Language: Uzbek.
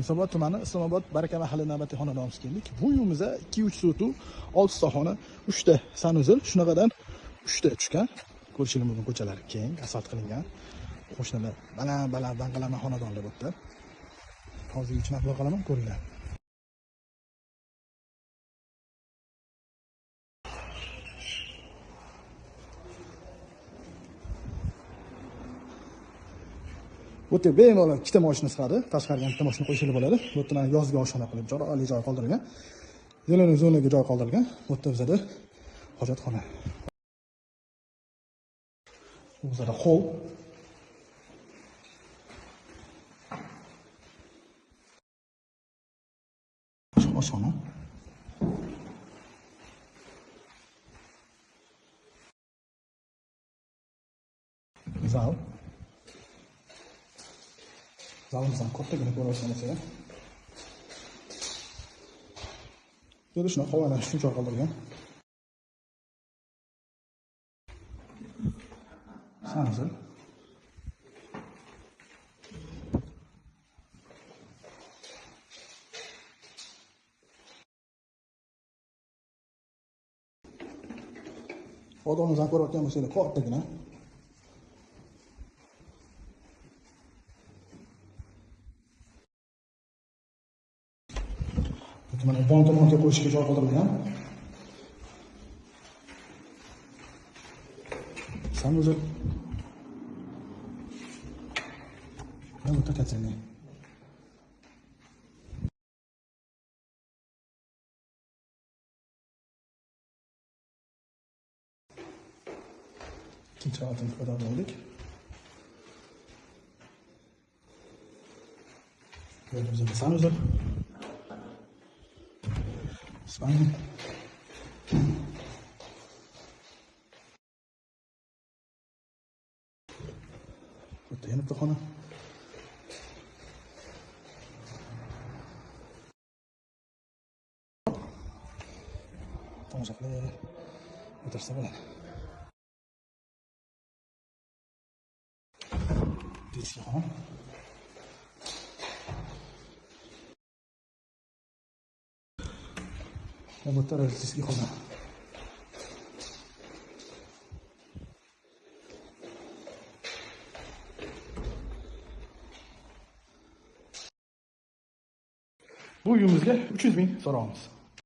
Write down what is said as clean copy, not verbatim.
Yunusobod tumani Islomobod Baraka mahalla navbatdagi xonadonimizga keldik. Bu uyimizda 2-3 sotuv, 6 ta xona, 3 ta sanuzil, shunaqadan 3 ta tushgan. Ko'rishingiz mumkin, ko'chalari keng, asfalt qilingan. Qo'shnilar baland bangalama xonadonlar bo'libdi. Hozir ichini aqlo qolaman, ko'ringlar. Bu yerda bemalol ikkita mashina sig'adi, tashqariga bitta mashina qo'yishga bo'ladi. Bu yerda yozgi oshxona qilib, chiroyli joy qoldirilgan. Zeleniy zonaga joy qoldirilgan. Bu yerda bizada hojatxona. Bu bizada hol. Oshxona. Zal. Zalimiz ham kattagina ko'rasizlar. Yana shuni havolanish uchun joy qoldirgan. Sanuzil. Odamlarni ko'rayotgan bo'lsanglar, kattagina. Mana balkonga qo'yishga joy qoldirilgan. Sanuzil. Mana bu takatini. Ikkinchi qavatini ko'tarib oldik. Bizda sanuzil. Spalnia. Burada yana bitta xona. Tomosha qilib o'tirsa bo'ladi. Bitta xona. Ya bu taraf sizga xona. Bu uyimizga 300 ming so'raymiz.